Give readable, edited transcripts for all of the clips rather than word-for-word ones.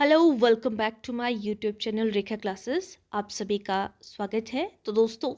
Hello welcome back to my YouTube channel Rekha classes. आप सभी का स्वागत है। तो दोस्तों,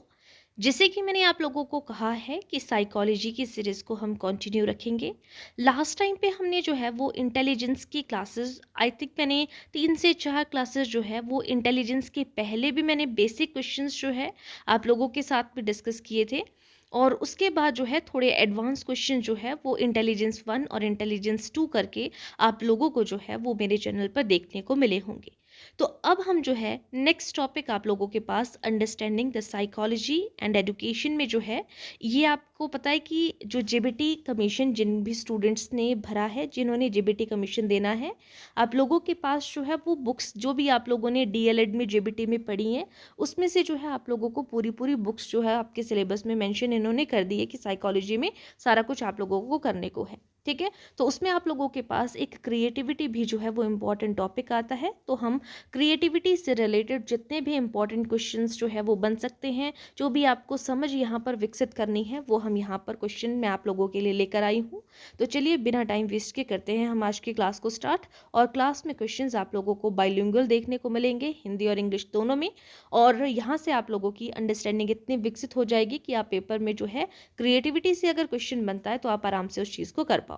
जैसे कि मैंने आप लोगों को कहा है कि साइकोलॉजी की सीरीज़ को हम कंटिन्यू रखेंगे। लास्ट टाइम पे हमने जो है वो इंटेलिजेंस की क्लासेस, आई थिंक मैंने 3 से 4 क्लासेस जो है वो इंटेलिजेंस के पहले भी मैंने बेसिक क्वेश्चंस जो है आप लोगों के साथ में डिस्कस किए थे। और उसके बाद जो है थोड़े एडवांस क्वेश्चन जो है वो इंटेलिजेंस 1 और इंटेलिजेंस 2 करके आप लोगों को जो है वो मेरे चैनल पर देखने को मिले होंगे। तो अब हम जो है नेक्स्ट टॉपिक आप लोगों के पास understanding the psychology and education में जो है, ये आपको पता है कि जो जेबीटी कमीशन जिन भी स्टूडेंट्स ने भरा है, जिन्होंने जेबीटी कमीशन देना है, आप लोगों के पास जो है वो बुक्स जो भी आप लोगों ने डीएलएड में जेबीटी में पढ़ी हैं, उसमें से जो है आप लोगों को पूरी पूरी बुक्स जो है आपके सिलेबस में मेंशन इन्होंने कर दी है कि साइकोलॉजी में सारा कुछ आप लोगों को करने को है। ठीक है, तो उसमें आप लोगों के पास एक क्रिएटिविटी भी जो है वो इम्पॉर्टेंट टॉपिक आता है। तो हम क्रिएटिविटी से रिलेटेड जितने भी इम्पॉर्टेंट क्वेश्चंस जो है वो बन सकते हैं, जो भी आपको समझ यहाँ पर विकसित करनी है, वो हम यहाँ पर क्वेश्चन मैं आप लोगों के लिए लेकर आई हूँ। तो चलिए बिना टाइम वेस्ट के करते हैं हम आज की क्लास को स्टार्ट। और क्लास में क्वेश्चंस आप लोगों को बाइलिंगुअल देखने को मिलेंगे, हिंदी और इंग्लिश दोनों में। और यहाँ से आप लोगों की अंडरस्टैंडिंग इतनी विकसित हो जाएगी कि आप पेपर में जो है क्रिएटिविटी से अगर क्वेश्चन बनता है तो आप आराम से उस चीज़ को कर पाओ।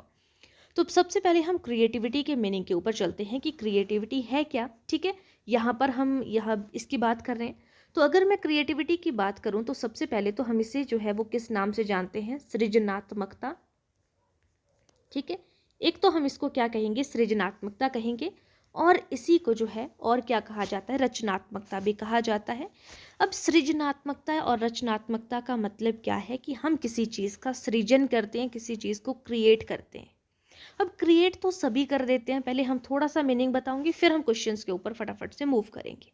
तो सबसे पहले हम क्रिएटिविटी के मीनिंग के ऊपर चलते हैं कि क्रिएटिविटी है क्या। ठीक है, यहाँ पर हम यहाँ इसकी बात कर रहे हैं। तो अगर मैं क्रिएटिविटी की बात करूँ तो सबसे पहले तो हम इसे जो है वो किस नाम से जानते हैं? सृजनात्मकता। ठीक है, एक तो हम इसको क्या कहेंगे? सृजनात्मकता कहेंगे। और इसी को जो है और क्या कहा जाता है? रचनात्मकता भी कहा जाता है। अब सृजनात्मकता और रचनात्मकता का मतलब क्या है कि हम किसी चीज़ का सृजन करते हैं, किसी चीज़ को क्रिएट करते हैं। अब क्रिएट तो सभी कर देते हैं, पहले हम थोड़ा सा मीनिंग बताऊंगी, फिर हम क्वेश्चंस के ऊपर फटाफट से मूव करेंगे।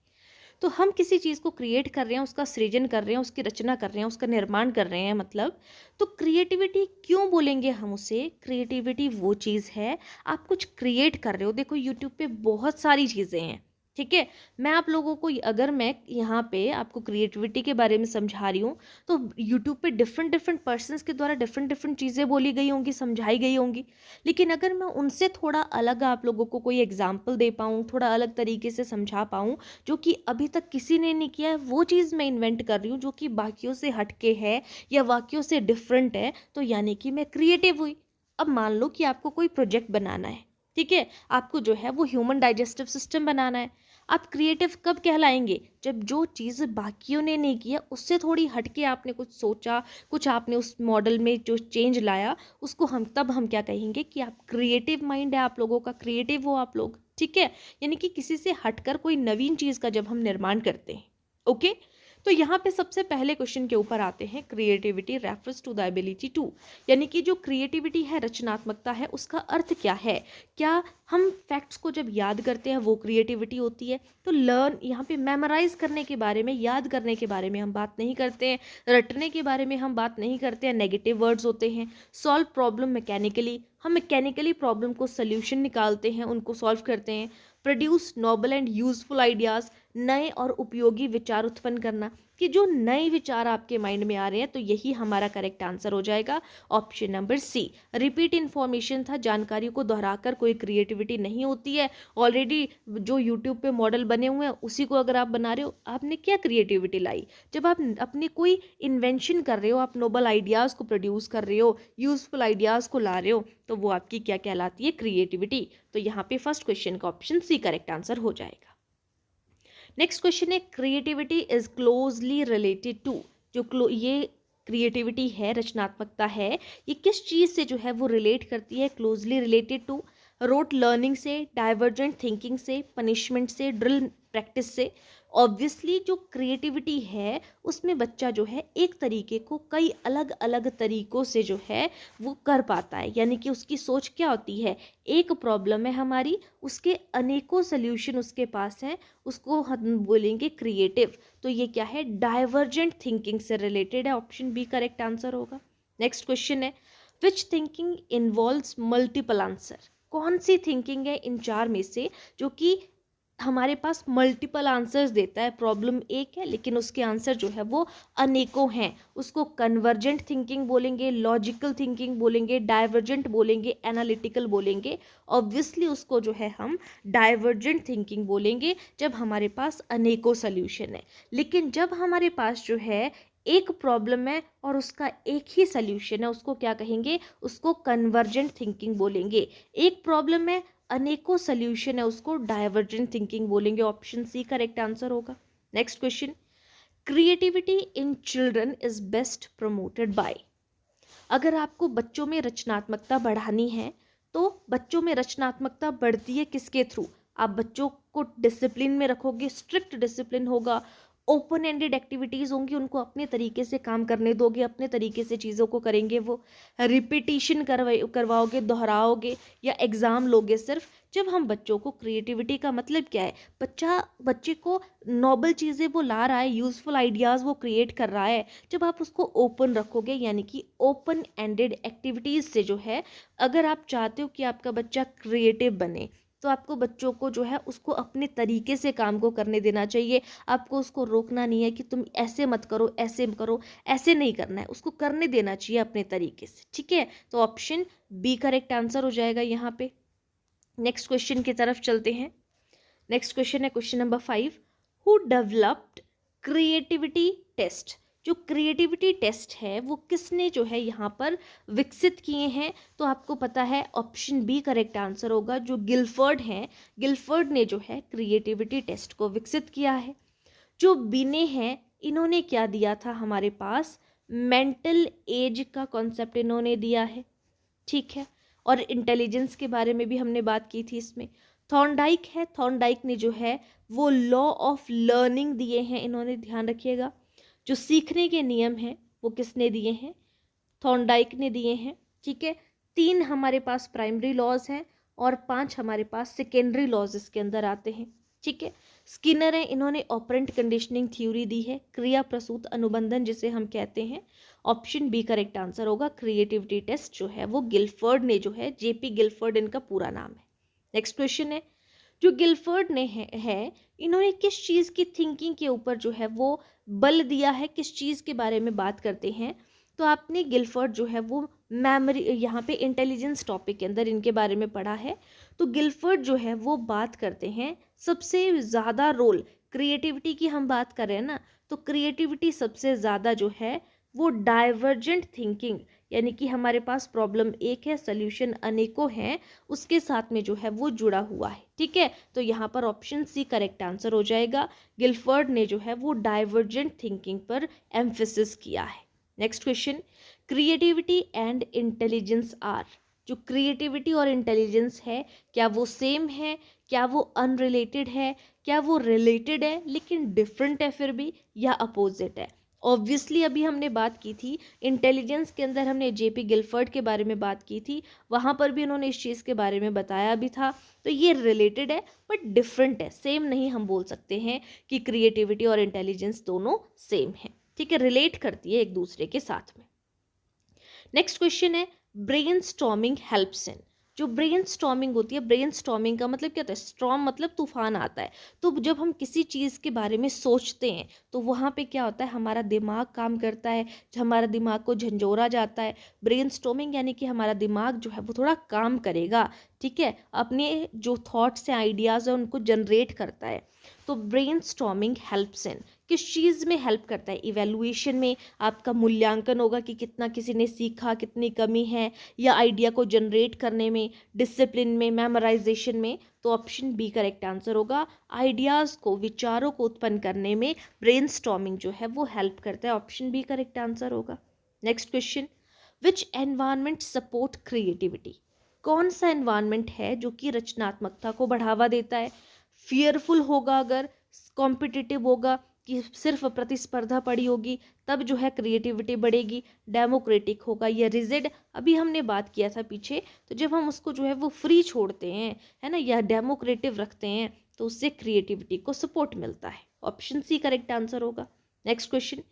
तो हम किसी चीज़ को क्रिएट कर रहे हैं, उसका सृजन कर रहे हैं, उसकी रचना कर रहे हैं, उसका निर्माण कर रहे हैं, मतलब। तो क्रिएटिविटी क्यों बोलेंगे हम उसे? क्रिएटिविटी वो चीज़ है, आप कुछ क्रिएट कर रहे हो। देखो यूट्यूब पे बहुत सारी चीज़ें हैं। ठीक है, मैं आप लोगों को अगर मैं यहाँ पे आपको क्रिएटिविटी के बारे में समझा रही हूँ, तो यूट्यूब पे डिफरेंट डिफरेंट पर्सन्स के द्वारा डिफरेंट डिफरेंट चीज़ें बोली गई होंगी, समझाई गई होंगी। लेकिन अगर मैं उनसे थोड़ा अलग आप लोगों को कोई एग्जाम्पल दे पाऊँ, थोड़ा अलग तरीके से समझा पाऊँ, जो कि अभी तक किसी ने नहीं किया है, वो चीज़ मैं इन्वेंट कर रही हूँ जो कि बाकियों से हटके है या बाकियों से डिफरेंट है, तो यानी कि मैं क्रिएटिव हुई। अब मान लो कि आपको कोई प्रोजेक्ट बनाना है। ठीक है, आपको जो है वो ह्यूमन डाइजेस्टिव सिस्टम बनाना है। आप क्रिएटिव कब कहलाएंगे? जब जो चीज़ बाकियों ने नहीं किया उससे थोड़ी हटके आपने कुछ सोचा, कुछ आपने उस मॉडल में जो चेंज लाया, उसको हम क्या कहेंगे कि आप क्रिएटिव माइंड है, आप लोगों का क्रिएटिव हो आप लोग। ठीक है, यानी कि किसी से हटकर कोई नवीन चीज़ का जब हम निर्माण करते हैं। ओके, तो यहाँ पे सबसे पहले क्वेश्चन के ऊपर आते हैं। Creativity refers to the ability to, यानी कि जो क्रिएटिविटी है, रचनात्मकता है, उसका अर्थ क्या है? क्या हम फैक्ट्स को जब याद करते हैं वो क्रिएटिविटी होती है? तो लर्न, यहाँ पे मेमोराइज करने के बारे में, याद करने के बारे में हम बात नहीं करते हैं, रटने के बारे में हम बात नहीं करते हैं, नेगेटिव वर्ड्स होते हैं। सॉल्व प्रॉब्लम मैकेनिकली, हम मैकेनिकली प्रॉब्लम को सोल्यूशन निकालते हैं, उनको सॉल्व करते हैं। Produce noble and useful ideas, नए और उपयोगी विचार उत्पन्न करना, कि जो नए विचार आपके माइंड में आ रहे हैं, तो यही हमारा करेक्ट आंसर हो जाएगा, option number C. Repeat information था, जानकारी को दोहराकर कोई क्रिएटिविटी नहीं होती है। ऑलरेडी जो यूट्यूब पे मॉडल बने हुए हैं उसी को अगर आप बना रहे हो, आपने क्या क्रिएटिविटी लाई? जब आप अपनी कोई इन्वेंशन कर रहे हो, आप नोबल आइडियाज़ को प्रोड्यूस कर रहे हो, यूजफुल आइडियाज़ को ला रहे हो, तो वो आपकी क्या कहलाती है? क्रिएटिविटी। तो यहाँ पे फर्स्ट क्वेश्चन का ऑप्शन सी करेक्ट आंसर हो जाएगा। नेक्स्ट क्वेश्चन है, creativity is closely related to, ये क्रिएटिविटी है, रचनात्मकता है, ये किस चीज़ से जो है वो रिलेट करती है? Closely related to rote learning से, डाइवर्जेंट थिंकिंग से, पनिशमेंट से, ड्रिल प्रैक्टिस से। ऑब्वियसली जो क्रिएटिविटी है उसमें बच्चा जो है एक तरीके को कई अलग अलग तरीकों से जो है वो कर पाता है, यानी कि उसकी सोच क्या होती है? एक प्रॉब्लम है हमारी, उसके अनेकों सोल्यूशन उसके पास हैं, उसको हम बोलेंगे क्रिएटिव। तो ये क्या है? डाइवर्जेंट थिंकिंग से रिलेटेड है, ऑप्शन बी करेक्ट आंसर होगा। नेक्स्ट क्वेश्चन है, विच थिंकिंग इन्वॉल्व्स मल्टीपल आंसर, कौन सी थिंकिंग है इन चार में से जो कि हमारे पास मल्टीपल आंसर्स देता है, प्रॉब्लम एक है लेकिन उसके आंसर जो है वो अनेकों हैं। उसको कन्वर्जेंट थिंकिंग बोलेंगे, लॉजिकल थिंकिंग बोलेंगे, डाइवर्जेंट बोलेंगे, एनालिटिकल बोलेंगे। ऑब्वियसली उसको जो है हम डाइवर्जेंट थिंकिंग बोलेंगे जब हमारे पास अनेकों सल्यूशन है। लेकिन जब हमारे पास जो है एक प्रॉब्लम है और उसका एक ही सल्यूशन है, उसको क्या कहेंगे, उसको कन्वर्जेंट थिंकिंग बोलेंगे। एक प्रॉब्लम है, अनेकों सल्यूशन है, उसको डाइवर्जेंट थिंकिंग बोलेंगे। ऑप्शन सी करेक्ट आंसर होगा। Next question, creativity in children is best promoted by. अगर आपको बच्चों में रचनात्मकता बढ़ानी है तो बच्चों में रचनात्मकता बढ़ती है किसके थ्रू? आप बच्चों को डिसिप्लिन में रखोगे, स्ट्रिक्ट डिसिप्लिन होगा, ओपन एंडेड एक्टिविटीज़ होंगी, उनको अपने तरीके से काम करने दोगे, अपने तरीके से चीज़ों को करेंगे, वो रिपीटिशन करवाओगे, दोहराओगे या एग्ज़ाम लोगे सिर्फ। जब हम बच्चों को, क्रिएटिविटी का मतलब क्या है, बच्चे को नोबल चीज़ें वो ला रहा है, यूज़फुल आइडियाज़ वो क्रिएट कर रहा है, जब आप उसको ओपन रखोगे, यानी कि ओपन एंडेड एक्टिविटीज़ से जो है, अगर आप चाहते हो कि आपका बच्चा क्रिएटिव बने तो आपको बच्चों को जो है उसको अपने तरीके से काम को करने देना चाहिए। आपको उसको रोकना नहीं है कि तुम ऐसे मत करो, ऐसे करो, ऐसे नहीं करना है, उसको करने देना चाहिए अपने तरीके से। ठीक है, तो ऑप्शन बी करेक्ट आंसर हो जाएगा यहाँ पे। नेक्स्ट क्वेश्चन की तरफ चलते हैं। नेक्स्ट क्वेश्चन है question number 5, who developed creativity test. जो क्रिएटिविटी टेस्ट है वो किसने जो है यहाँ पर विकसित किए हैं? तो आपको पता है ऑप्शन बी करेक्ट आंसर होगा, जो गिलफर्ड हैं, गिलफर्ड ने जो है क्रिएटिविटी टेस्ट को विकसित किया है। जो बिने हैं, इन्होंने क्या दिया था हमारे पास, मेंटल एज का कॉन्सेप्ट इन्होंने दिया है। ठीक है, और इंटेलिजेंस के बारे में भी हमने बात की थी इसमें। थॉर्नडाइक है, थॉर्नडाइक ने जो है वो लॉ ऑफ लर्निंग दिए हैं, इन्होंने, ध्यान रखिएगा। जो सीखने के नियम हैं वो किसने दिए हैं, थॉर्नडाइक ने दिए हैं। ठीक है, 3 हमारे पास प्राइमरी लॉज हैं और 5 हमारे पास सेकेंडरी लॉज इसके अंदर आते हैं। ठीक है, स्किनर है, इन्होंने ऑपरेंट कंडीशनिंग थ्योरी दी है, क्रिया प्रसूत अनुबंधन जिसे हम कहते हैं। ऑप्शन बी करेक्ट आंसर होगा। क्रिएटिविटी टेस्ट जो है वो गिलफर्ड ने जो है, जेपी गिलफर्ड इनका पूरा नाम है। नेक्स्ट क्वेश्चन है, जो गिलफर्ड ने है इन्होंने किस चीज़ की थिंकिंग के ऊपर जो है वो बल दिया है, किस चीज़ के बारे में बात करते हैं? तो आपने गिलफर्ड जो है वो मेमोरी, यहाँ पे इंटेलिजेंस टॉपिक के अंदर इनके बारे में पढ़ा है। तो गिलफर्ड जो है वो बात करते हैं, सबसे ज़्यादा रोल क्रिएटिविटी की हम बात कर रहे हैं ना, तो क्रिएटिविटी सबसे ज़्यादा जो है वो डाइवर्जेंट थिंकिंग, यानी कि हमारे पास प्रॉब्लम एक है, सॉल्यूशन अनेकों हैं, उसके साथ में जो है वो जुड़ा हुआ है। ठीक है, तो यहाँ पर ऑप्शन सी करेक्ट आंसर हो जाएगा। गिलफर्ड ने जो है वो डाइवर्जेंट थिंकिंग पर एम्फेसिस किया है। Next question, creativity and intelligence are. जो क्रिएटिविटी और इंटेलिजेंस है, क्या वो सेम है, क्या वो अनरिलेटेड है, क्या वो रिलेटेड है लेकिन डिफरेंट है फिर भी, या अपोजिट है? ऑब्वियसली अभी हमने बात की थी इंटेलिजेंस के अंदर, हमने जेपी गिलफर्ड के बारे में बात की थी, वहाँ पर भी उन्होंने इस चीज़ के बारे में बताया भी था। तो ये रिलेटेड है बट डिफरेंट है, सेम नहीं हम बोल सकते हैं कि क्रिएटिविटी और इंटेलिजेंस दोनों सेम है। ठीक है, रिलेट करती है एक दूसरे के साथ में। नेक्स्ट क्वेश्चन है, ब्रेन स्टॉर्मिंग हेल्प्स इन। जो ब्रेन स्टॉर्मिंग होती है, ब्रेन स्टॉर्मिंग का मतलब क्या होता है, स्टॉर्म मतलब तूफान आता है। तो जब हम किसी चीज़ के बारे में सोचते हैं तो वहाँ पे क्या होता है, हमारा दिमाग काम करता है, हमारा दिमाग को झंझोरा जाता है। ब्रेन स्टॉर्मिंग यानी कि हमारा दिमाग जो है वो थोड़ा काम करेगा। ठीक है, अपने जो थॉट्स हैं, आइडियाज़ हैं, उनको जनरेट करता है। तो ब्रेन स्टॉर्मिंग हेल्प्स इन, किस चीज़ में हेल्प करता है, इवैल्यूएशन में, आपका मूल्यांकन होगा कि कितना किसी ने सीखा, कितनी कमी है, या आइडिया को जनरेट करने में, डिसिप्लिन में, मेमोराइजेशन में। तो ऑप्शन बी करेक्ट आंसर होगा। आइडियाज़ को, विचारों को उत्पन्न करने में ब्रेनस्टॉर्मिंग जो है वो हेल्प करता है। ऑप्शन बी करेक्ट आंसर होगा। नेक्स्ट क्वेश्चन, विच एनवायरनमेंट सपोर्ट क्रिएटिविटी। कौन सा एनवायरनमेंट है जो कि रचनात्मकता को बढ़ावा देता है? फियरफुल होगा, अगर कॉम्पिटिटिव होगा कि सिर्फ प्रतिस्पर्धा पड़ी होगी तब जो है क्रिएटिविटी बढ़ेगी, डेमोक्रेटिक होगा या रिजिड, अभी हमने बात किया था पीछे, तो जब हम उसको जो है वो फ्री छोड़ते हैं, है ना, या डेमोक्रेटिव रखते हैं तो उससे क्रिएटिविटी को सपोर्ट मिलता है। ऑप्शन सी करेक्ट आंसर होगा। Next question,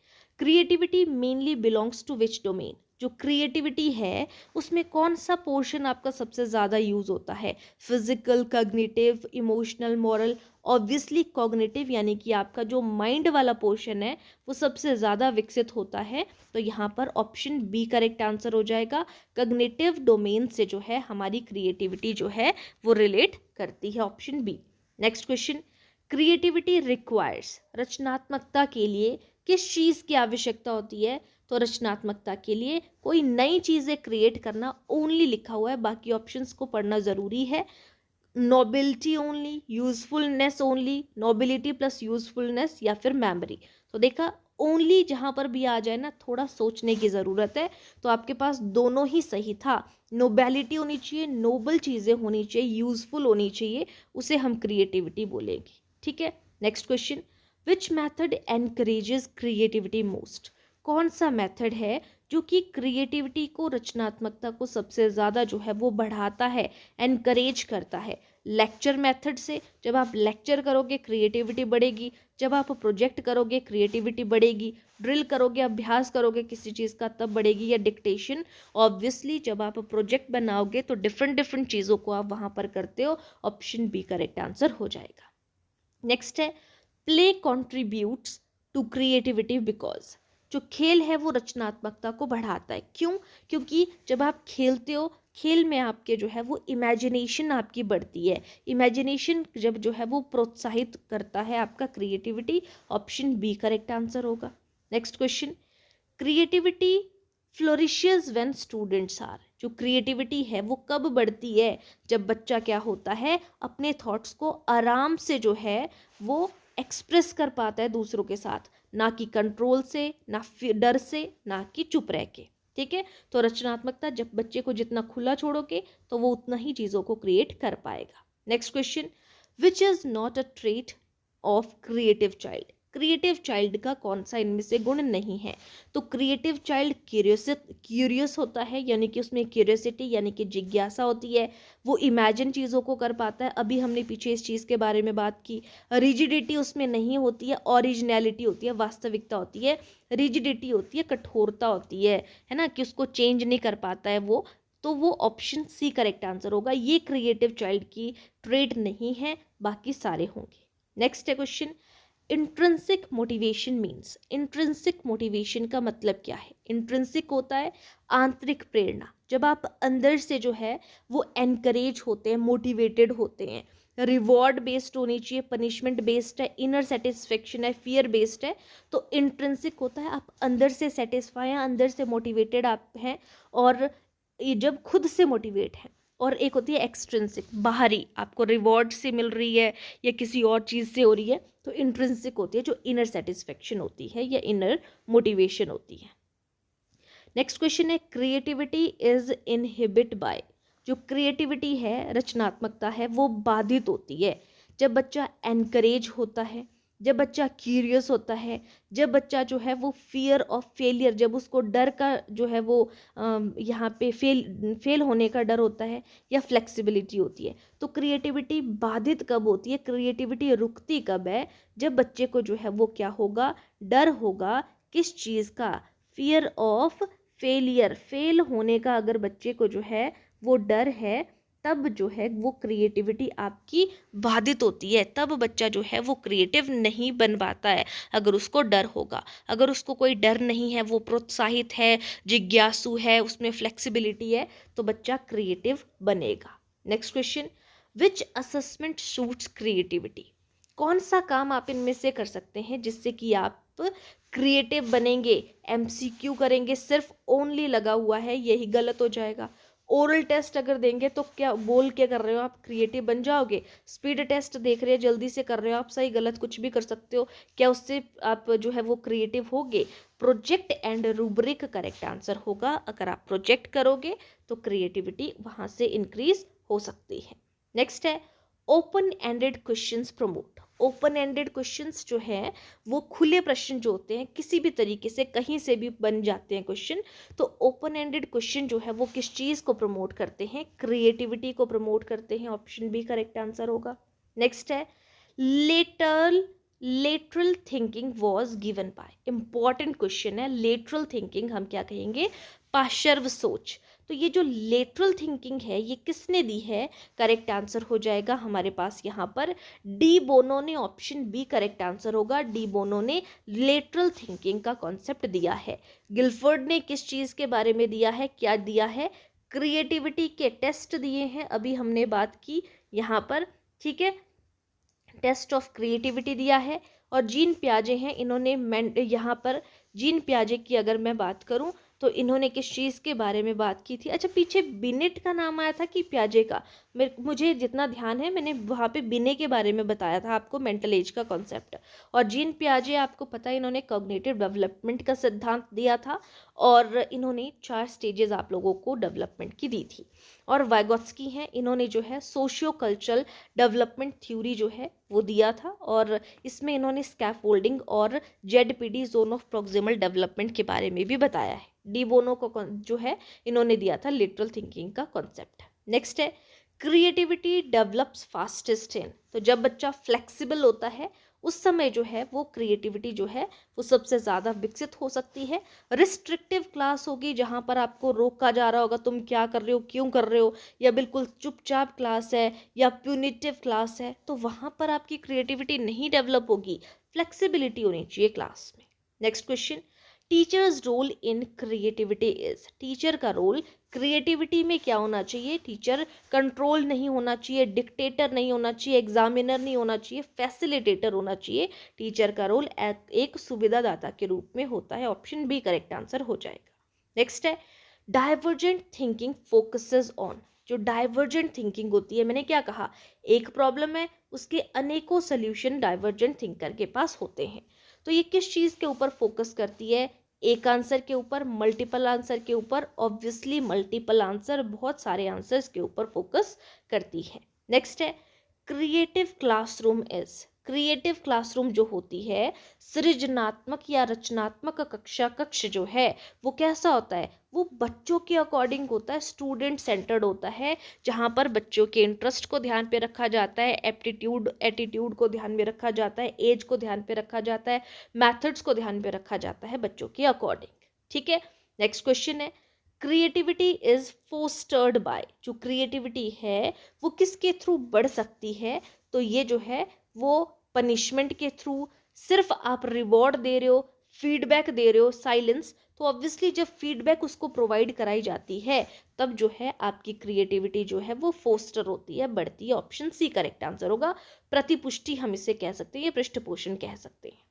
creativity mainly belongs to which domain. जो क्रिएटिविटी है उसमें कौन सा पोर्शन आपका सबसे ज़्यादा यूज़ होता है? Physical, cognitive, emotional, moral? Obviously cognitive, यानी कि आपका जो माइंड वाला पोर्शन है वो सबसे ज़्यादा विकसित होता है। तो यहाँ पर ऑप्शन बी करेक्ट आंसर हो जाएगा। कॉग्निटिव डोमेन से जो है हमारी क्रिएटिविटी जो है वो रिलेट करती है, option B. Next question, creativity requires, रचनात्मकता के लिए किस चीज़ की आवश्यकता होती है? तो रचनात्मकता के लिए कोई नई चीज़ें क्रिएट करना ओनली लिखा हुआ है, बाकी ऑप्शंस को पढ़ना ज़रूरी है। Nobility only, usefulness only, nobility plus usefulness, या फिर मेमोरी। तो देखा, ओनली जहाँ पर भी आ जाए ना, थोड़ा सोचने की ज़रूरत है। तो आपके पास दोनों ही सही था। नोबिलिटी होनी चाहिए, नोबल चीज़ें होनी चाहिए, यूजफुल होनी चाहिए, उसे हम क्रिएटिविटी बोलेंगे। ठीक है। Next question, which method encourages creativity most? कौन सा मेथड है जो कि क्रिएटिविटी को, रचनात्मकता को सबसे ज़्यादा जो है वो बढ़ाता है, एनकरेज करता है? लेक्चर मेथड से, जब आप लेक्चर करोगे क्रिएटिविटी बढ़ेगी। जब आप प्रोजेक्ट करोगे क्रिएटिविटी बढ़ेगी। ड्रिल करोगे, अभ्यास करोगे किसी चीज़ का, तब बढ़ेगी। या डिक्टेशन? ऑब्वियसली जब आप प्रोजेक्ट बनाओगे तो डिफरेंट डिफरेंट चीज़ों को आप वहाँ पर करते हो, ऑप्शन बी करेक्ट आंसर हो जाएगा। नेक्स्ट है, play contributes to creativity because, जो खेल है वो रचनात्मकता को बढ़ाता है। क्यों? क्योंकि जब आप खेलते हो, खेल में आपके जो है वो इमेजिनेशन आपकी बढ़ती है। इमेजिनेशन जब जो है वो प्रोत्साहित करता है आपका creativity, option B correct answer होगा। Next question, creativity flourishes when students are, जो क्रिएटिविटी है वो कब बढ़ती है? जब बच्चा क्या होता है, अपने थॉट्स को आराम से जो है वो एक्सप्रेस कर पाता है दूसरों के साथ, ना कि कंट्रोल से, ना डर से, ना कि चुप रह के। ठीक है। तो रचनात्मकता, जब बच्चे को जितना खुला छोड़ोगे तो वो उतना ही चीज़ों को क्रिएट कर पाएगा। Next question, which is not a trait of creative child? Creative child का कौन सा इनमें से गुण नहीं है? तो क्रिएटिव चाइल्ड क्यूरियस होता है, यानी कि उसमें क्यूरियोसिटी यानी कि जिज्ञासा होती है। वो इमेजिन चीज़ों को कर पाता है, अभी हमने पीछे इस चीज़ के बारे में बात की। रिजिडिटी उसमें नहीं होती है, ओरिजिनलिटी होती है, वास्तविकता होती है। रिजिडिटी होती है, कठोरता होती है ना, कि उसको चेंज नहीं कर पाता है वो। तो वो ऑप्शन सी करेक्ट आंसर होगा। ये क्रिएटिव चाइल्ड की ट्रेट नहीं है, बाकी सारे होंगे। नेक्स्ट है question, intrinsic motivation means, intrinsic motivation का मतलब क्या है? इंट्रिंसिक होता है आंतरिक प्रेरणा, जब आप अंदर से जो है वो एनकरेज होते हैं, मोटिवेटेड होते हैं। रिवॉर्ड बेस्ड होनी चाहिए, पनिशमेंट बेस्ड है, इनर सेटिस्फेक्शन है, फियर बेस्ड है। तो इंट्रिंसिक होता है आप अंदर से सेटिस्फाई हैं, अंदर से मोटिवेटेड आप हैं, और ये जब खुद से मोटिवेट हैं। और एक होती है एक्सट्रिंसिक, बाहरी, आपको रिवॉर्ड से मिल रही है या किसी और चीज़ से हो रही है। तो इंट्रिंसिक होती है जो इनर सेटिस्फेक्शन होती है या इनर मोटिवेशन होती है। नेक्स्ट क्वेश्चन है, क्रिएटिविटी इज इनहिबिट बाय, जो क्रिएटिविटी है, रचनात्मकता है, वो बाधित होती है जब बच्चा एनकरेज होता है, जब बच्चा क्यूरियस होता है, जब बच्चा जो है वो फियर ऑफ फेलियर, जब उसको डर का जो है वो यहाँ पे फेल होने का डर होता है, या फ्लेक्सिबिलिटी होती है। तो क्रिएटिविटी बाधित कब होती है, क्रिएटिविटी रुकती कब है? जब बच्चे को जो है वो क्या होगा, डर होगा, किस चीज़ का? फियर ऑफ फेलियर, फेल होने का अगर बच्चे को जो है वो डर है, तब जो है वो क्रिएटिविटी आपकी बाधित होती है, तब बच्चा जो है वो क्रिएटिव नहीं बन पाता है अगर उसको डर होगा। अगर उसको कोई डर नहीं है, वो प्रोत्साहित है, जिज्ञासु है, उसमें फ्लेक्सिबिलिटी है, तो बच्चा क्रिएटिव बनेगा। नेक्स्ट क्वेश्चन, विच असेसमेंट सूट्स क्रिएटिविटी? कौन सा काम आप इनमें से कर सकते हैं जिससे कि आप क्रिएटिव बनेंगे? एमसीक्यू करेंगे, सिर्फ ओनली लगा हुआ है, यही गलत हो जाएगा। ओरल टेस्ट अगर देंगे तो क्या बोल के कर रहे हो आप, क्रिएटिव बन जाओगे? स्पीड टेस्ट देख रहे हैं, जल्दी से कर रहे हो आप, सही गलत कुछ भी कर सकते हो, क्या उससे आप जो है वो क्रिएटिव होगे? Project and rubric correct answer होगा। अगर आप प्रोजेक्ट करोगे तो क्रिएटिविटी वहाँ से इंक्रीज हो सकती है। नेक्स्ट है, open ended questions promote. Open ended questions जो है वो खुले प्रश्न जो होते हैं, किसी भी तरीके से कहीं से भी बन जाते हैं क्वेश्चन। तो ओपन एंडेड क्वेश्चन जो है वो किस चीज़ को प्रमोट करते हैं? क्रिएटिविटी को प्रमोट करते हैं, ऑप्शन बी करेक्ट आंसर होगा। नेक्स्ट है, lateral thinking was given by, important question है। लेटरल थिंकिंग हम क्या कहेंगे? पार्श्व सोच। तो ये जो लेटरल थिंकिंग है ये किसने दी है? करेक्ट आंसर हो जाएगा हमारे पास यहाँ पर डी बोनो ने, ऑप्शन बी करेक्ट आंसर होगा। डी बोनो ने लेटरल थिंकिंग का कॉन्सेप्ट दिया है। गिलफोर्ड ने किस चीज़ के बारे में दिया है? क्या दिया है? क्रिएटिविटी के टेस्ट दिए हैं, अभी हमने बात की यहाँ पर, ठीक है, टेस्ट ऑफ क्रिएटिविटी दिया है। और जीन पियाजे हैं, इन्होंने यहाँ पर जीन पियाजे की अगर मैं बात करूं तो इन्होंने किस चीज़ के बारे में बात की थी? अच्छा, पीछे बिनेट का नाम आया था कि पियाजे का? मुझे जितना ध्यान है मैंने वहाँ पे बिने के बारे में बताया था आपको, मेंटल एज का कॉन्सेप्ट। और जीन पियाजे आपको पता है इन्होंने कॉग्निटिव डेवलपमेंट का सिद्धांत दिया था और इन्होंने 4 स्टेजेस आप लोगों को डेवलपमेंट की दी थी। और वाइगोत्स्की हैं, इन्होंने जो है सोशियो कल्चरल डेवलपमेंट थ्योरी जो है वो दिया था और इसमें इन्होंने स्कैफोल्डिंग और ZPD zone of proximal development के बारे में भी बताया है। डी बोनो को जो है इन्होंने दिया था लेटरल थिंकिंग का कॉन्सेप्ट। नेक्स्ट है क्रिएटिविटी डेवलप्स फास्टेस्ट इन। तो जब बच्चा फ्लेक्सिबल होता है उस समय जो है वो क्रिएटिविटी जो है वो सबसे ज़्यादा विकसित हो सकती है। रिस्ट्रिक्टिव क्लास होगी जहाँ पर आपको रोका जा रहा होगा, तुम क्या कर रहे हो, क्यों कर रहे हो, या बिल्कुल चुपचाप क्लास है या प्यूनिटिव क्लास है, तो वहाँ पर आपकी क्रिएटिविटी नहीं डेवलप होगी। फ्लेक्सिबिलिटी होनी चाहिए क्लास में। Next question, teacher's role in creativity is. Teacher का रोल क्रिएटिविटी में क्या होना चाहिए? टीचर कंट्रोल नहीं होना चाहिए, डिक्टेटर नहीं होना चाहिए, एग्जामिनर नहीं होना चाहिए, फैसिलिटेटर होना चाहिए। टीचर का रोल एक सुविधादाता के रूप में होता है। ऑप्शन बी करेक्ट आंसर हो जाएगा। नेक्स्ट है डाइवर्जेंट थिंकिंग फोकसेस ऑन। जो डाइवर्जेंट थिंकिंग होती है, मैंने क्या कहा, एक प्रॉब्लम है उसके अनेकों सोल्यूशन डाइवर्जेंट थिंकर के पास होते हैं। तो ये किस चीज़ के ऊपर फोकस करती है? एक आंसर के ऊपर, मल्टीपल आंसर के ऊपर? ऑब्वियसली मल्टीपल आंसर, बहुत सारे आंसर्स के ऊपर फोकस करती है। नेक्स्ट है creative classroom is. Creative classroom जो होती है, सृजनात्मक या रचनात्मक कक्ष जो है वो कैसा होता है? वो बच्चों के अकॉर्डिंग होता है, स्टूडेंट सेंटर्ड होता है, जहाँ पर बच्चों के इंटरेस्ट को ध्यान पे रखा जाता है, एटीट्यूड को ध्यान में रखा जाता है, एज को ध्यान पे रखा जाता है, मैथड्स को ध्यान पे रखा जाता है बच्चों के अकॉर्डिंग। ठीक है, नेक्स्ट क्वेश्चन है क्रिएटिविटी इज फोस्टर्ड बाय। जो क्रिएटिविटी है वो किसके थ्रू बढ़ सकती है? तो ये जो है वो पनिशमेंट के थ्रू, सिर्फ आप रिवॉर्ड दे रहे हो, फीडबैक दे रहे हो, साइलेंस, तो ऑब्वियसली जब फीडबैक उसको प्रोवाइड कराई जाती है तब जो है आपकी क्रिएटिविटी जो है वो फोस्टर होती है, बढ़ती है। ऑप्शन सी करेक्ट आंसर होगा। प्रतिपुष्टि हम इसे कह सकते हैं, ये पृष्ठपोषण कह सकते हैं।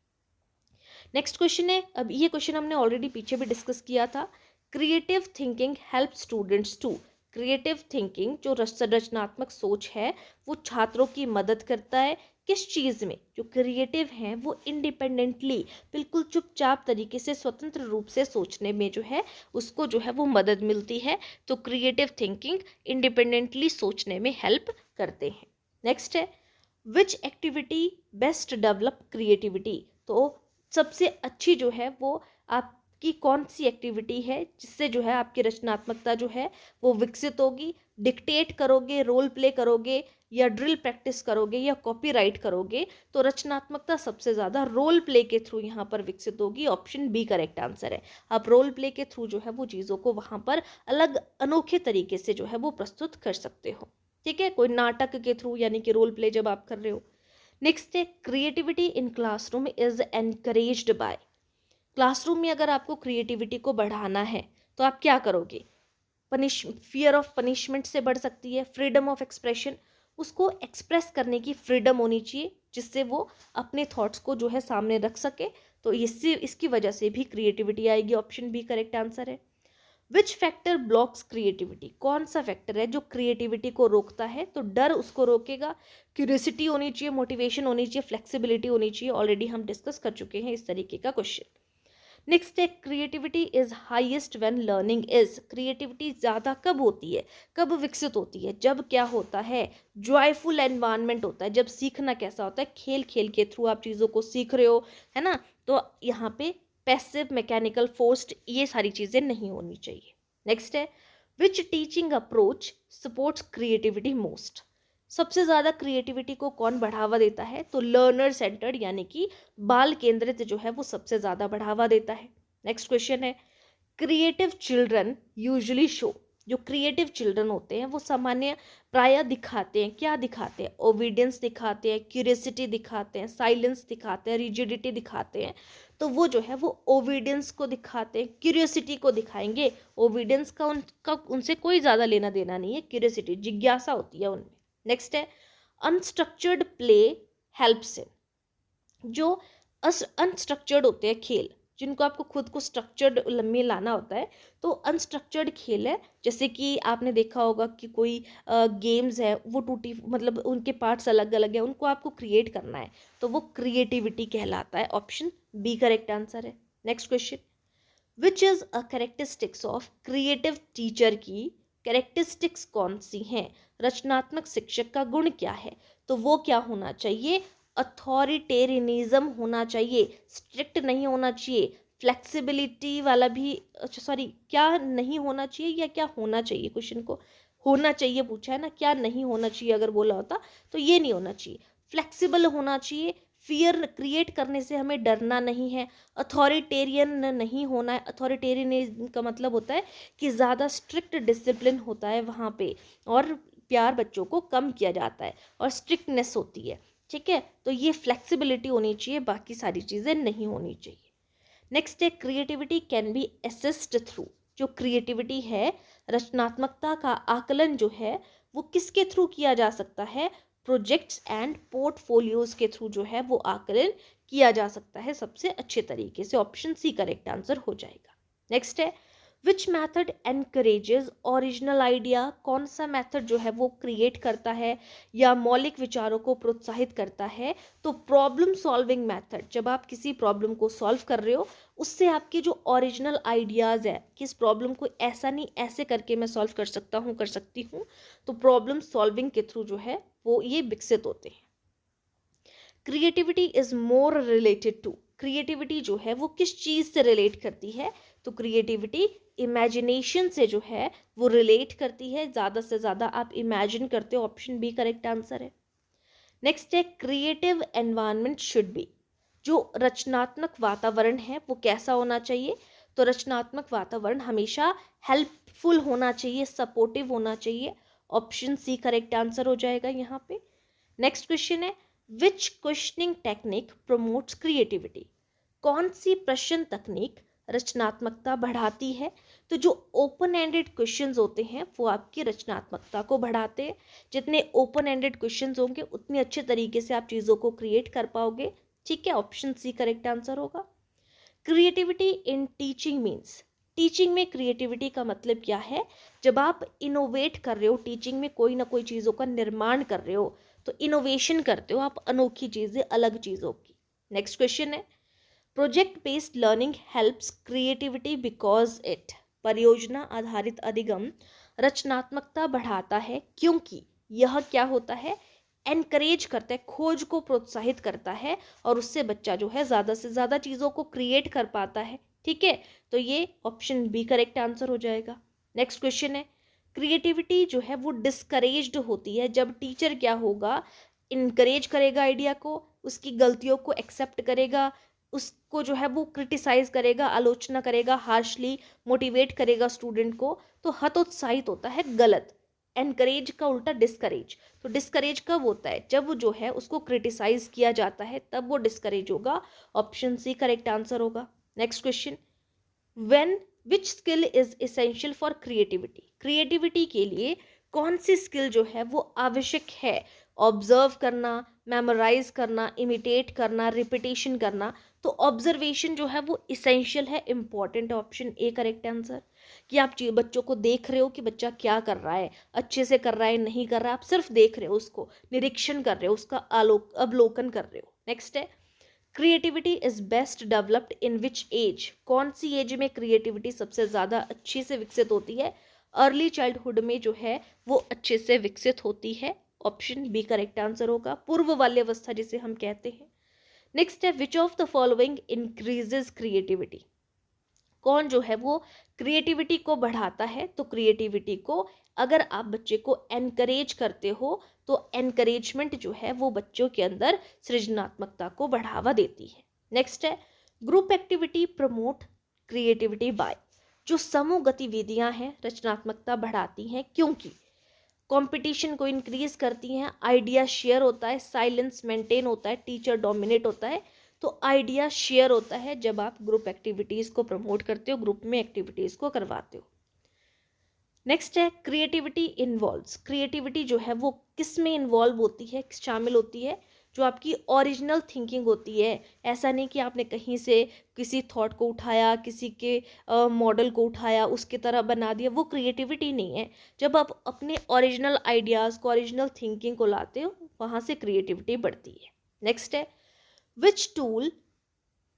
नेक्स्ट क्वेश्चन है, अब ये क्वेश्चन हमने ऑलरेडी पीछे भी डिस्कस किया था। Creative thinking help students to. Creative thinking जो रचनात्मक सोच है वो छात्रों की मदद करता है किस चीज़ में? जो क्रिएटिव हैं वो इंडिपेंडेंटली, बिल्कुल चुपचाप तरीके से, स्वतंत्र रूप से सोचने में जो है उसको जो है वो मदद मिलती है। तो क्रिएटिव थिंकिंग इंडिपेंडेंटली सोचने में हेल्प करते हैं। नेक्स्ट है विच एक्टिविटी बेस्ट डेवलप क्रिएटिविटी। तो सबसे अच्छी जो है वो आपकी कौन सी एक्टिविटी है जिससे जो है आपकी रचनात्मकता जो है वो विकसित होगी? डिक्टेट करोगे, रोल प्ले करोगे, या ड्रिल प्रैक्टिस करोगे, या कॉपीराइट करोगे? तो रचनात्मकता सबसे ज़्यादा रोल प्ले के थ्रू यहाँ पर विकसित होगी। ऑप्शन बी करेक्ट आंसर है। आप रोल प्ले के थ्रू जो है वो चीज़ों को वहाँ पर अलग अनोखे तरीके से जो है वो प्रस्तुत कर सकते हो। ठीक है, कोई नाटक के थ्रू, यानी कि रोल प्ले जब आप कर रहे हो। नेक्स्ट है creativity in classroom is encouraged by. Classroom में अगर आपको क्रिएटिविटी को बढ़ाना है तो आप क्या करोगे? फियर ऑफ पनिशमेंट से बढ़ सकती है, फ्रीडम ऑफ एक्सप्रेशन, उसको एक्सप्रेस करने की फ्रीडम होनी चाहिए जिससे वो अपने थॉट्स को जो है सामने रख सके। तो इसकी वजह से भी क्रिएटिविटी आएगी। ऑप्शन बी करेक्ट आंसर है। Which factor blocks creativity. कौन सा फैक्टर है जो क्रिएटिविटी को रोकता है? तो डर उसको रोकेगा, क्यूरियोसिटी होनी चाहिए, मोटिवेशन होनी चाहिए, फ्लेक्सिबिलिटी होनी चाहिए। ऑलरेडी हम डिस्कस कर चुके हैं इस तरीके का क्वेश्चन। नेक्स्ट है creativity is highest when learning is. Creativity ज़्यादा कब होती है, कब विकसित होती है? जब क्या होता है, जॉयफुल एनवायरनमेंट होता है, जब सीखना कैसा होता है, खेल खेल के थ्रू आप चीज़ों को सीख रहे हो, है ना। तो यहाँ पे पैसिव, मैकेनिकल, फोर्स्ड, ये सारी चीज़ें नहीं होनी चाहिए। नेक्स्ट है which teaching approach supports creativity most. सबसे ज़्यादा क्रिएटिविटी को कौन बढ़ावा देता है? तो लर्नर सेंटर्ड, यानी कि बाल केंद्रित जो है वो सबसे ज़्यादा बढ़ावा देता है। नेक्स्ट क्वेश्चन है क्रिएटिव चिल्ड्रन यूजुअली शो, जो क्रिएटिव चिल्ड्रन होते हैं वो सामान्य प्रायः दिखाते हैं, क्या दिखाते हैं, ओबीडियंस दिखाते हैं, क्यूरियोसिटी दिखाते हैं, साइलेंस दिखाते हैं, रिजिडिटी दिखाते हैं। तो वो जो है वो ओबीडियंस को दिखाते हैं, क्यूरियोसिटी को दिखाएंगे। ओबीडियंस का उनका उनसे कोई ज़्यादा लेना देना नहीं है, क्यूरियोसिटी जिज्ञासा होती है उनमें। नेक्स्ट है अनस्ट्रक्चर्ड प्ले हेल्प्स इन, जो अनस्ट्रक्चर्ड होते हैं खेल, जिनको आपको खुद को स्ट्रक्चर्ड में लाना होता है, तो अनस्ट्रक्चर्ड खेल है। जैसे कि आपने देखा होगा कि कोई गेम्स है वो टूटी, मतलब उनके पार्ट्स अलग अलग है, उनको आपको क्रिएट करना है, तो वो क्रिएटिविटी कहलाता है। ऑप्शन बी करेक्ट आंसर है। Next question, which is a characteristics of creative teacher की कैरेक्टरिस्टिक्स कौन सी हैं? रचनात्मक शिक्षक का गुण क्या है? तो वो क्या होना चाहिए? अथॉरिटेरियनिज्म होना चाहिए, स्ट्रिक्ट नहीं होना चाहिए, फ्लेक्सिबिलिटी वाला भी, अच्छा सॉरी, क्या नहीं होना चाहिए या क्या होना चाहिए, क्वेश्चन को होना चाहिए पूछा है ना, क्या नहीं होना चाहिए अगर बोला होता तो ये नहीं होना चाहिए। फ्लेक्सिबल होना चाहिए, फियर क्रिएट करने से हमें डरना नहीं है, अथॉरिटेरियन नहीं होना है। अथॉरिटेरियन का मतलब होता है कि ज़्यादा स्ट्रिक्ट डिसिप्लिन होता है वहाँ पे, और प्यार बच्चों को कम किया जाता है, और स्ट्रिक्टनेस होती है। ठीक है, तो ये फ्लेक्सिबिलिटी होनी चाहिए, बाकी सारी चीज़ें नहीं होनी चाहिए। नेक्स्ट है creativity can be assessed through, जो क्रिएटिविटी है, रचनात्मकता का आकलन जो है वो किसके थ्रू किया जा सकता है? प्रोजेक्ट्स एंड पोर्टफोलियोज के थ्रू जो है वो आकलन किया जा सकता है सबसे अच्छे तरीके से। ऑप्शन सी करेक्ट आंसर हो जाएगा। नेक्स्ट है which method encourages original idea, कौन सा मैथड जो है वो क्रिएट करता है या मौलिक विचारों को प्रोत्साहित करता है? तो प्रॉब्लम सॉल्विंग मैथड, जब आप किसी प्रॉब्लम को सॉल्व कर रहे हो उससे आपके जो ओरिजिनल आइडियाज़ है कि इस प्रॉब्लम को ऐसा नहीं ऐसे करके मैं सॉल्व कर सकता हूँ, कर सकती हूँ, तो प्रॉब्लम सॉल्विंग के थ्रू जो है वो ये विकसित होते हैं। Creativity is more related to, creativity जो है वो किस चीज़ से रिलेट करती है? तो क्रिएटिविटी इमेजिनेशन से जो है वो रिलेट करती है, ज़्यादा से ज़्यादा आप इमेजिन करते हो। ऑप्शन बी करेक्ट आंसर है। नेक्स्ट है क्रिएटिव एनवायरनमेंट शुड बी, जो रचनात्मक वातावरण है वो कैसा होना चाहिए? तो रचनात्मक वातावरण हमेशा हेल्पफुल होना चाहिए, सपोर्टिव होना चाहिए। ऑप्शन सी करेक्ट आंसर हो जाएगा यहाँ पे। नेक्स्ट क्वेश्चन है विच क्वेश्चनिंग टेक्निक प्रमोट्स क्रिएटिविटी, कौन सी प्रश्न तकनीक रचनात्मकता बढ़ाती है? तो जो ओपन एंडेड क्वेश्चंस होते हैं वो आपकी रचनात्मकता को बढ़ाते हैं। जितने ओपन एंडेड क्वेश्चंस होंगे उतने अच्छे तरीके से आप चीज़ों को क्रिएट कर पाओगे। ठीक है, ऑप्शन सी करेक्ट आंसर होगा। Creativity in teaching means, teaching में क्रिएटिविटी का मतलब क्या है? जब आप इनोवेट कर रहे हो, टीचिंग में कोई ना कोई चीज़ों का निर्माण कर रहे हो, तो इनोवेशन करते हो आप, अनोखी चीज़ें, अलग चीज़ों की। नेक्स्ट क्वेश्चन है project based learning helps creativity because it, परियोजना आधारित अधिगम रचनात्मकता बढ़ाता है क्योंकि यह क्या होता है? एनकरेज करता है, खोज को प्रोत्साहित करता है, और उससे बच्चा जो है ज़्यादा से ज़्यादा चीज़ों को क्रिएट कर पाता है। ठीक है, तो ये ऑप्शन बी करेक्ट आंसर हो जाएगा। नेक्स्ट क्वेश्चन है क्रिएटिविटी जो है वो डिस्करेज्ड होती है जब टीचर क्या होगा? इनकरेज करेगा आइडिया को, उसकी गलतियों को एक्सेप्ट करेगा, उसको जो है वो क्रिटिसाइज करेगा, आलोचना करेगा, हार्शली मोटिवेट करेगा स्टूडेंट को, तो हतोत्साहित होता है, गलत। एनकरेज का उल्टा डिस्करेज, तो डिस्करेज कब होता है? जब जो है उसको क्रिटिसाइज किया जाता है, तब वो डिस्करेज होगा। ऑप्शन सी करेक्ट आंसर होगा। Next question when which skill is essential for creativity, creativity के लिए कौन सी स्किल जो है वो आवश्यक है? ऑब्जर्व करना, मेमोराइज करना, इमिटेट करना, रिपीटेशन करना। तो ऑब्जर्वेशन जो है वो इसेंशियल है, important. Option A correct answer, कि आप बच्चों को देख रहे हो कि बच्चा क्या कर रहा है, अच्छे से कर रहा है नहीं कर रहा है, आप सिर्फ देख रहे हो, उसको निरीक्षण कर रहे हो, उसका अवलोकन कर रहे हो। नेक्स्ट है creativity is best developed in which age, कौन सी एज में क्रिएटिविटी सबसे ज़्यादा अच्छी से विकसित होती है? अर्ली चाइल्डहुड में जो है वो अच्छे से विकसित होती है। ऑप्शन बी करेक्ट आंसर होगा, पूर्व बाल्यावस्था जिसे हम कहते हैं। नेक्स्ट है which of the following increases creativity, कौन जो है वो क्रिएटिविटी को बढ़ाता है? तो क्रिएटिविटी को अगर आप बच्चे को एनकरेज करते हो तो एनकरेजमेंट जो है वो बच्चों के अंदर सृजनात्मकता को बढ़ावा देती है। नेक्स्ट है group activity promote creativity by, जो समूह गतिविधियां हैं रचनात्मकता बढ़ाती हैं, क्योंकि कंपटीशन को इंक्रीज करती हैं, आइडिया शेयर होता है, साइलेंस मेंटेन होता है, टीचर डोमिनेट होता है। तो आइडिया शेयर होता है जब आप ग्रुप एक्टिविटीज़ को प्रमोट करते हो, ग्रुप में एक्टिविटीज़ को करवाते हो। नेक्स्ट है क्रिएटिविटी इन्वॉल्व्स। क्रिएटिविटी जो है वो किस में इन्वॉल्व होती है, शामिल होती है? जो आपकी ओरिजिनल थिंकिंग होती है। ऐसा नहीं कि आपने कहीं से किसी थॉट को उठाया, किसी के मॉडल को उठाया, उसकी तरह बना दिया, वो क्रिएटिविटी नहीं है। जब आप अपने ओरिजिनल आइडियाज़ को, ओरिजिनल थिंकिंग को लाते हो, वहाँ से क्रिएटिविटी बढ़ती है। नेक्स्ट है which tool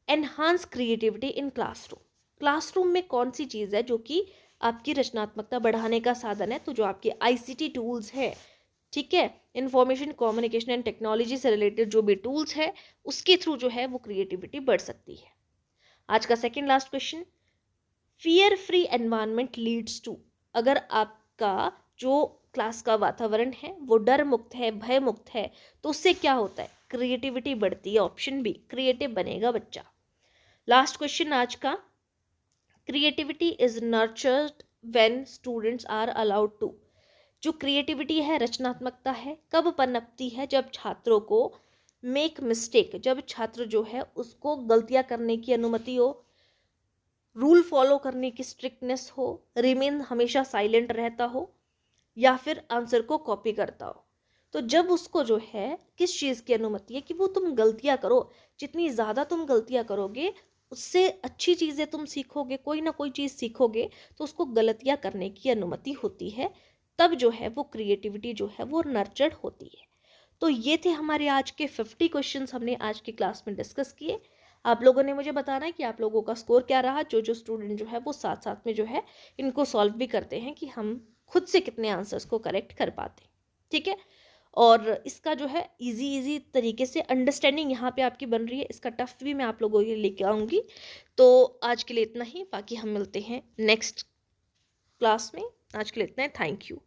enhance creativity in classroom. Classroom में कौन सी चीज़ है जो कि आपकी रचनात्मकता बढ़ाने का साधन है? तो जो आपके आईसीटी टूल्स है, ठीक है, इंफॉर्मेशन कम्युनिकेशन एंड टेक्नोलॉजी से रिलेटेड जो भी टूल्स है, उसके थ्रू जो है वो क्रिएटिविटी बढ़ सकती है। आज का second last question, fear free environment leads to. अगर आपका जो क्लास का वातावरण है वो डर मुक्त है, भय मुक्त है, तो उससे क्या होता है? क्रिएटिविटी बढ़ती है। ऑप्शन बी, क्रिएटिव बनेगा बच्चा। लास्ट क्वेश्चन आज का, creativity is nurtured when students are allowed to. जो क्रिएटिविटी है, रचनात्मकता है, कब पनपती है? जब छात्रों को मेक मिस्टेक, जब छात्र जो है उसको गलतियां करने की अनुमति हो, रूल फॉलो करने की स्ट्रिक्टनेस हो, रिमेन हमेशा साइलेंट रहता हो, या फिर आंसर को कॉपी करता हो। तो जब उसको जो है किस चीज़ की अनुमति है कि वो तुम गलतियां करो, जितनी ज़्यादा तुम गलतियां करोगे उससे अच्छी चीज़ें तुम सीखोगे, कोई ना कोई चीज़ सीखोगे, तो उसको गलतियां करने की अनुमति होती है। तब जो है वो क्रिएटिविटी जो है वो नर्चर्ड होती है। तो ये थे हमारे आज के 50 क्वेश्चंस हमने आज की क्लास में डिस्कस किए। आप लोगों ने मुझे बताना है कि आप लोगों का स्कोर क्या रहा। जो जो स्टूडेंट जो है वो साथ साथ में जो है इनको सॉल्व भी करते हैं कि हम खुद से कितने आंसर्स को करेक्ट कर पाते हैं, ठीक है। और इसका जो है इजी तरीके से अंडरस्टैंडिंग यहाँ पे आपकी बन रही है। इसका टफ भी मैं आप लोगों के लिए लेके आऊँगी। तो आज के लिए इतना ही, बाकी हम मिलते हैं नेक्स्ट क्लास में। आज के लिए इतना है, थैंक यू।